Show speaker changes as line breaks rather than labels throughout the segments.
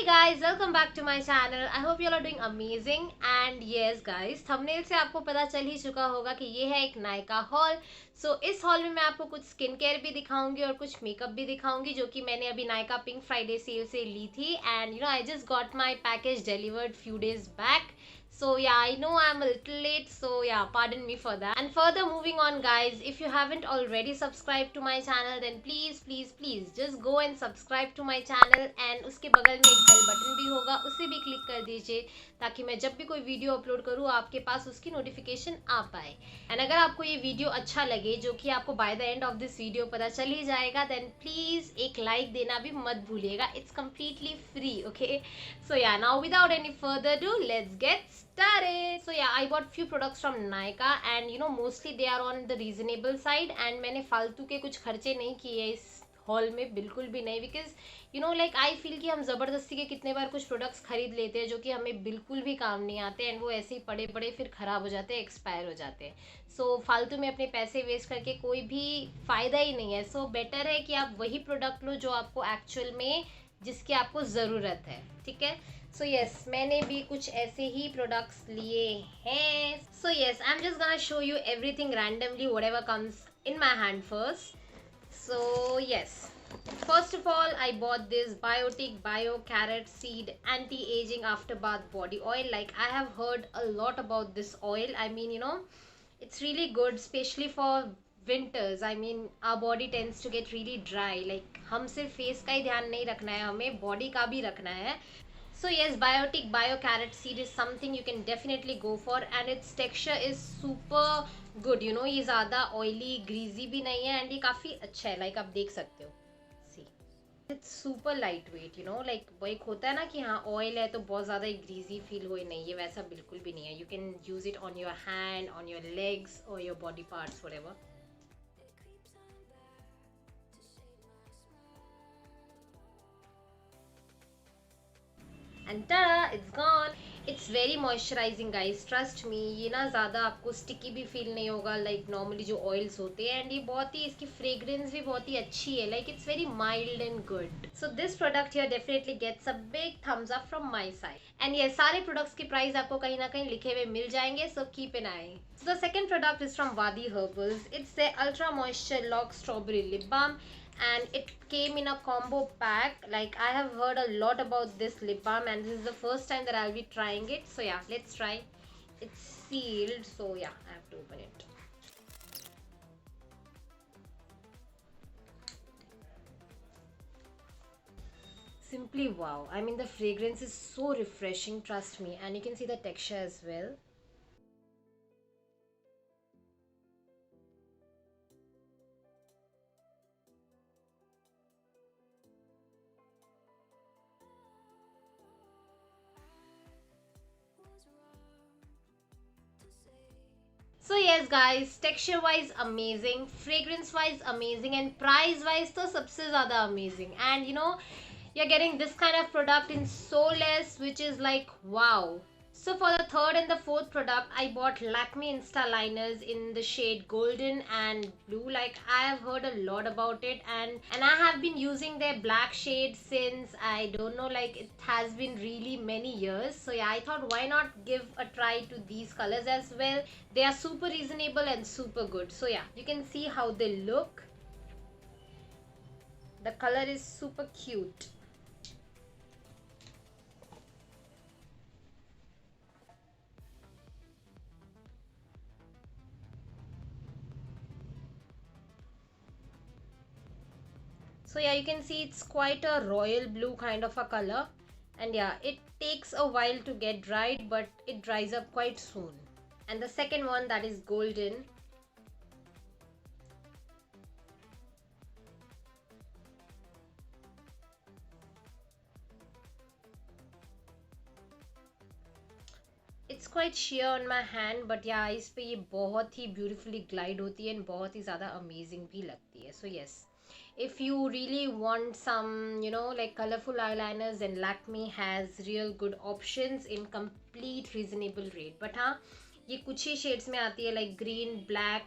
Hey guys, welcome back to my channel. I hope you all are doing amazing. And yes guys, thumbnail से आपको पता चल ही चुका होगा कि ये है एक नायका हॉल. इस हॉल में मैं आपको कुछ स्किन केयर भी दिखाऊंगी और कुछ मेकअप भी दिखाऊंगी जो कि मैंने अभी नायका पिंक फ्राइडे सेल से ली थी. And I just got my package delivered few days back. So yeah, I know I'm a little late, so yeah, pardon me for that. And further moving on guys, if you haven't already subscribed to my channel, then please just go and subscribe to my channel. And उसके बगल में एक bell button भी होगा, उसे भी click कर दीजिए ताकि मैं जब भी कोई वीडियो अपलोड करूँ आपके पास उसकी नोटिफिकेशन आ पाए. एंड अगर आपको ये वीडियो अच्छा लगे, जो कि आपको by the end of this video पता चल ही जाएगा, देन प्लीज़ एक लाइक देना भी मत भूलिएगा. It's completely free. Okay, so yeah, now without any further ado, let's get started. So yeah, I bought few products from Nykaa and mostly they are on the reasonable side. And मैंने फालतू के कुछ खर्चे नहीं किए इस hall में, बिल्कुल भी नहीं. बिकॉज लाइक आई फील कि हम ज़बरदस्ती के कितने बार कुछ प्रोडक्ट्स खरीद लेते हैं जो कि हमें बिल्कुल भी काम नहीं आते. एंड वो ऐसे ही पड़े पड़े फिर ख़राब हो जाते हैं, एक्सपायर हो जाते हैं. फालतू में अपने पैसे वेस्ट करके कोई भी फ़ायदा ही नहीं है. बेटर है कि आप वही प्रोडक्ट लो जो आपको एक्चुअल में जिसकी आपको ज़रूरत है. ठीक है. यस, मैंने भी कुछ ऐसे ही प्रोडक्ट्स लिए हैं. I am just gonna show you everything randomly whatever comes in my hand first. Yes, first of all, I bought this Biotic Bio Carrot Seed Anti-Aging After Bath Body Oil. Like, I have heard a lot about this oil. I mean, it's really good, especially for winters. I mean, our body tends to get really dry. Like, हम सिर्फ face का ही ध्यान नहीं रखना है, हमें body का भी रखना है. Yes, Biotic Bio Carrot Seed is something you can definitely go for, and its texture is super good. ये ज़्यादा oily, greasy भी नहीं है, and ये काफ़ी अच्छा है. Like, आप देख सकते हो. See, it's super lightweight. Like, वो एक होता है ना कि हाँ ऑयल है तो बहुत ज़्यादा ग्रीजी फील हो, नहीं, ये वैसा बिल्कुल भी नहीं है. You can use it on your hand, on your legs, or your body parts, whatever. And ta-da, it's gone. It's very moisturizing guys, trust me. ये ना ज़्यादा आपको स्टिकी भी फील नहीं होगा लाइक नॉर्मली जो ऑयल्स होते हैं. एंड ये बहुत ही, इसकी फ्रेग्रेंस भी बहुत ही अच्छी है. Like it's very mild and good. This product here definitely gets a big thumbs up from my side. And ये सारे प्रोडक्ट्स की प्राइस आपको कहीं ना कहीं लिखे हुए मिल जाएंगे. Keep an eye. The second product is from Vaadi herbals. It's the ultra moisture lock strawberry lip balm. And it came in a combo pack. Like, I have heard a lot about this lip balm and this is the first time that I'll be trying it. Yeah, let's try. It's sealed, so yeah, I have to open it. Simply wow. I mean, the fragrance is so refreshing, trust me. And you can see the texture as well. Yes guys, texture wise amazing, fragrance wise amazing, and price wise तो सबसे ज़्यादा amazing. And you're getting this kind of product in so less, which is like wow. For the third and the fourth product, I bought Lakme Insta Liners in the shade Golden and Blue. Like, I have heard a lot about it, and I have been using their black shade since, I don't know, like it has been really many years. Yeah, I thought why not give a try to these colors as well. They are super reasonable and super good. Yeah, you can see how they look. The color is super cute. Yeah, you can see it's quite a royal blue kind of a color. And yeah, it takes a while to get dried, but it dries up quite soon. And the second one, that is Golden. It's quite sheer on my hand, but yeah, इस पे ये बहुत ही beautifully glide होती है and बहुत ही ज़्यादा amazing भी लगती है. Yes, if you really want some like colorful eyeliners, then Lakme has real good options in complete reasonable rate. But हाँ, ये कुछ ही shades में आती है, like green, black,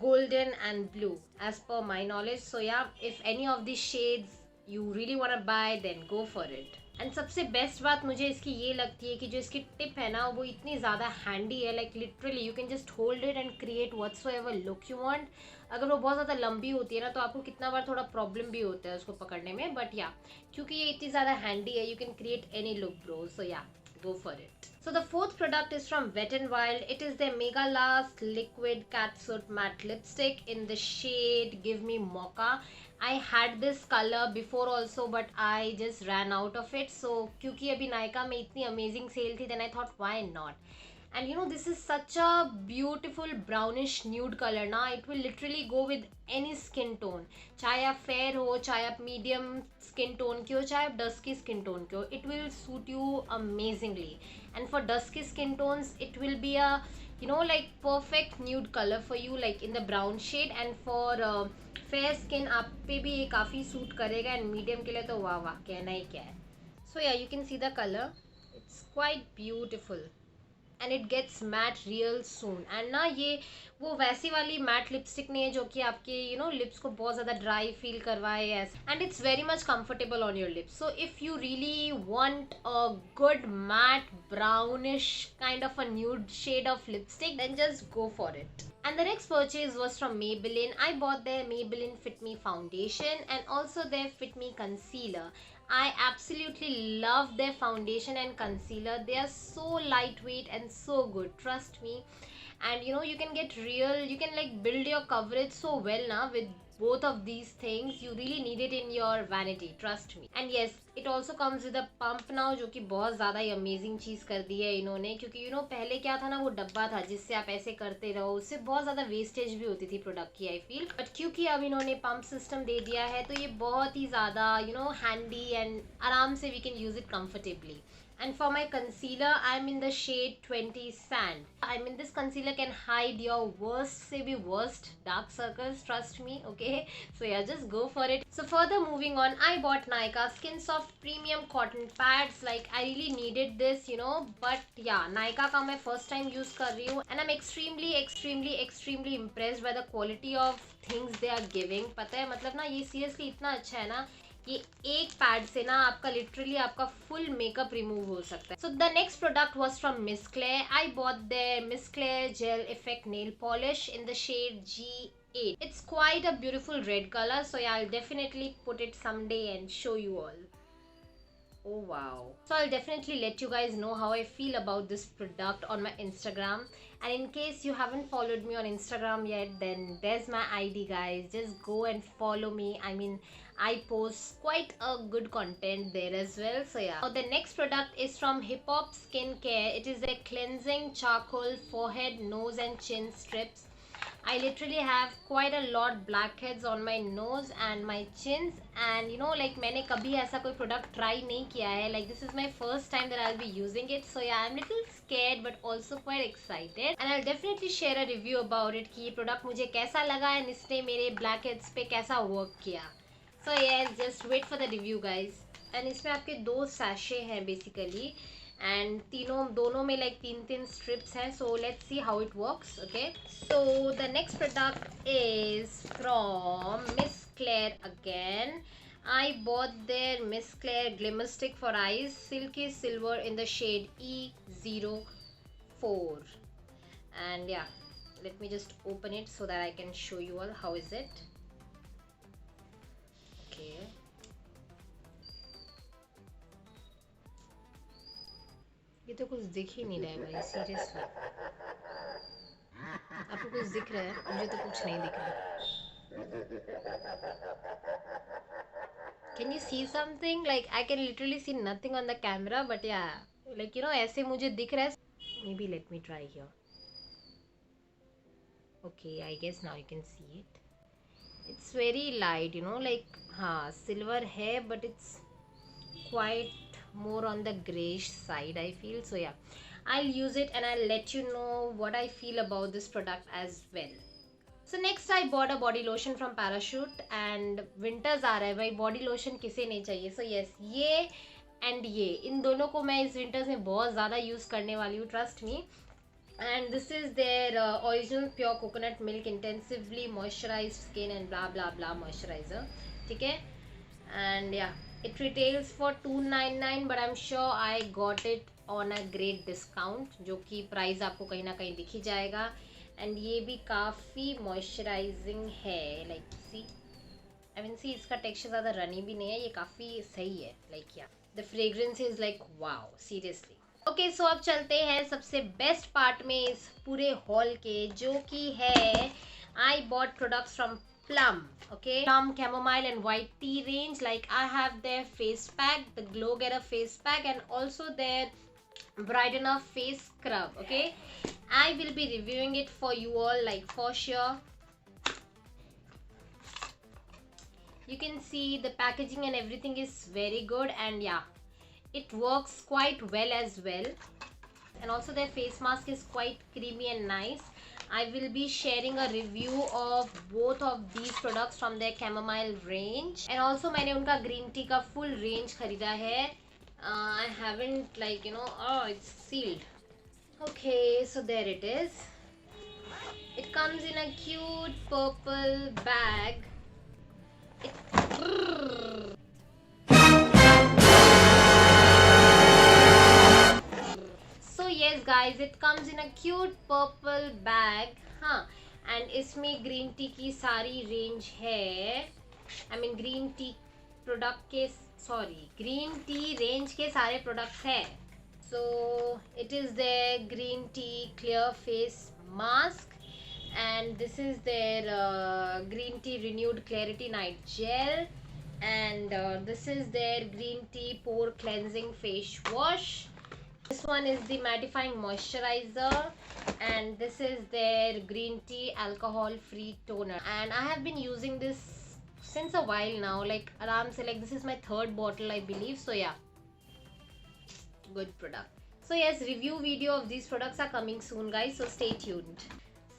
golden and blue as per my knowledge. Yeah, if any of these shades you really want to buy, then go for it. And सबसे best बात मुझे इसकी ये लगती है कि जो इसकी टिप है ना वो इतनी ज़्यादा हैंडी है, like literally you can just hold it and create whatsoever look you want. अगर वो बहुत ज़्यादा लंबी होती है ना तो आपको कितना बार थोड़ा प्रॉब्लम भी होता है उसको पकड़ने में, बट या क्योंकि ये इतनी ज़्यादा हैंडी है you can create any look bro, so ya go for it. So the fourth product is from Wet n Wild. It is their Mega Last Liquid Catsuit Matte Lipstick in the shade Give Me Mocha. I had this color before also but I just ran out of it. So क्योंकि अभी नायका में इतनी amazing sale थी, then I thought why not. And you know this is such a beautiful brownish nude color ना, it will literally go with any skin tone, चाहे आप fair हो, चाहे आप medium skin tone के हो, चाहे आप dusky skin tone के हो, it will suit you amazingly. And for dusky skin tones it will be a you know like perfect nude color for you, like in the brown shade. And for fair skin आप पे भी ये काफ़ी suit करेगा, and medium के लिए तो वाह वाह कहना ही क्या है. So yeah, you can see the color, it's quite beautiful and it gets matte real soon. And ना ये वो वैसी वाली मैट लिपस्टिक नहीं है जो कि आपके यू नो लिप्स को बहुत ज़्यादा ड्राई फील करवाए ऐसे, and it's very much comfortable on your lips. So if you really want a good matte brownish kind of a nude shade of lipstick, then just go for it. And the next purchase was from Maybelline. I bought their Maybelline Fit Me foundation and also their Fit Me concealer. I absolutely love their foundation and concealer. They are so lightweight and so good, trust me. And you know you can get real, you can like build your coverage so well now with both of these things. You really need it in your vanity, trust me. And yes, it also comes with a pump now, जो कि बहुत ज़्यादा ही amazing चीज़ कर दी है इन्होंने, क्योंकि you know पहले क्या था ना, वो डब्बा था जिससे आप ऐसे करते रहो, उससे बहुत ज़्यादा वेस्टेज भी होती थी प्रोडक्ट की आई फील. बट क्योंकि अब इन्होंने पंप सिस्टम दे दिया है तो ये बहुत ही ज़्यादा यू नो हैंडी एंड आराम से we can use it comfortably. And for my concealer, I'm in the shade 20 Sand. I mean this concealer can hide your worst, say be worst dark circles, trust me, okay? So yeah, just go for it. So further moving on, I bought Nykaa Skin Soft Premium Cotton Pads. Like I really needed this, you know, but yeah, Nykaa का मैं first time use कर रही हूँ and I'm extremely impressed by the quality of things they are giving. पता है मतलब ना ये seriously इतना अच्छा है ना, ये एक पैड से ना आपका लिटरली आपका फुल मेकअप रिमूव हो सकता है. So the next product was from Miss Claire. I bought their Miss Claire gel effect nail polish in the shade G8. It's quite a beautiful red color, so yeah, I'll definitely put it someday and show you all. Oh wow. So I'll definitely let you guys know how I feel about this product on my Instagram. And in case you haven't followed me on Instagram yet, then there's my ID guys. Just go and follow me. I mean, I post quite a good content there as well. So yeah. Now the next product is from Hip Hop Skincare. It is a cleansing charcoal forehead, nose and chin strips. I literally have quite a lot blackheads on my nose and my chins, and you know like मैंने कभी ऐसा कोई product try नहीं किया है. Like this is my first time that I'll be using it, so yeah, I'm little scared but also quite excited, and I'll definitely share a review about it कि ये product मुझे कैसा लगा and इसने मेरे blackheads पे कैसा work किया. So yes, just wait for the review guys. And इसमें आपके दो sachet हैं basically, and दोनों में like तीन strips हैं. So let's see how it works. Okay, so the next product is from Miss Claire again. I bought their Miss Claire Glimmer Stick for Eyes Silky Silver in the shade E04. And yeah, let me just open it so that I can show you all how is it. Okay, ये तो कुछ दिख ही नहीं रहा है भाई, seriously. आपको कुछ दिख रहा है? मुझे तो कुछ नहीं दिख रहा. Can you see something? Like I can literally see nothing on the camera, but yeah, like you know ऐसे मुझे दिख रहा है. Maybe let me try here. Okay, I guess now you can see it. It's very light, you know, like हाँ silver है, but it's quite more on the grayish side I feel. So yeah, I'll use it and I'll let you know what I feel about this product as well. So next I bought a body lotion from Parachute, and winters आ रहा है भाई, body lotion किसे नहीं चाहिए. So yes, ये and ये इन दोनों को मैं इस winters में बहुत ज़्यादा यूज़ करने वाली हूँ, trust me. And this is their original pure coconut milk intensively moisturized skin and blah blah blah moisturizer. ठीक है, and yeah, It retails for 299 but I'm sure I got it on a great discount, जो कि price आपको कहीं ना कहीं दिख ही जाएगा. एंड ये भी काफ़ी मॉइस्चराइजिंग है. लाइक सी आई मीन सी इसका टेक्सचर ज़्यादा रनी भी नहीं है, ये काफ़ी सही है. लाइक या the fragrance is like wow seriously. Okay so अब चलते हैं सबसे बेस्ट पार्ट में इस पूरे हॉल के, जो कि है I bought products from Plum. Okay, Plum chamomile and white tea range. Like I have their face pack, the Glow Getter face pack, and also their Brighten Up face scrub. Okay, I will be reviewing it for you all, like for sure. You can see the packaging and everything is very good, and yeah, it works quite well as well. And also their face mask is quite creamy and nice. I will be sharing a review of both of these products from their chamomile range. And also मैंने उनका green tea का full range खरीदा है. I haven't like oh it's sealed. Okay, so there it is. It comes in a cute purple bag. Yes guys, it comes in a cute purple bag. हाँ, and इसमें green tea की सारी range है. I mean green tea product के green tea range के सारे products है. So it is their green tea clear face mask, and this is their green tea renewed clarity night gel, and this is their green tea pore cleansing face wash. This one is the mattifying moisturizer, and this is their green tea alcohol free toner, and I have been using this since a while now, like aram se, like this is my third bottle I believe. So yeah, good product. So yes, review video of these products are coming soon guys, so stay tuned.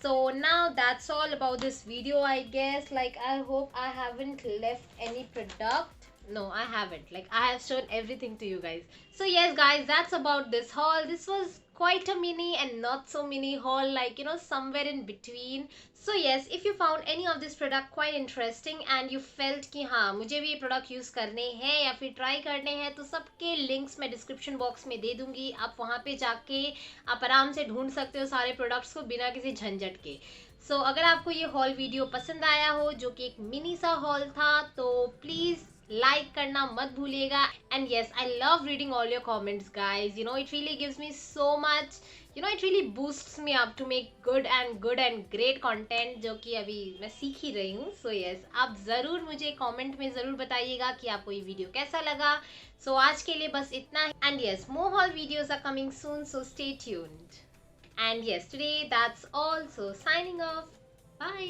So now that's all about this video I guess. Like I hope I haven't left any product. No, I haven't. Like I have shown everything to you guys. So yes guys, that's about this haul. This was quite a mini and not so mini haul, like somewhere in between. So yes, if you found any of this product quite interesting and you felt कि हाँ मुझे भी ये product use करने हैं या फिर try करने हैं, तो सबके लिंक्स मैं डिस्क्रिप्शन बॉक्स में दे दूंगी. आप वहाँ पे जाके आप आराम से ढूंढ सकते हो सारे प्रोडक्ट्स को बिना किसी झंझट के. सो अगर आपको ये हॉल वीडियो पसंद आया हो, जो कि एक मिनी सा हॉल था, तो प्लीज़ लाइक करना मत भूलिएगा. And yes, I love reading all your comments guys. It really gives me so much, it really boosts me up to make good and great content, जो कि अभी मैं सीख ही रही हूँ. सो येस, आप ज़रूर मुझे कमेंट में ज़रूर बताइएगा कि आपको ये वीडियो कैसा लगा. सो आज के लिए बस इतना ही. And yes, more haul videos are coming soon, so stay tuned. And yes, today that's all. So signing off. Bye.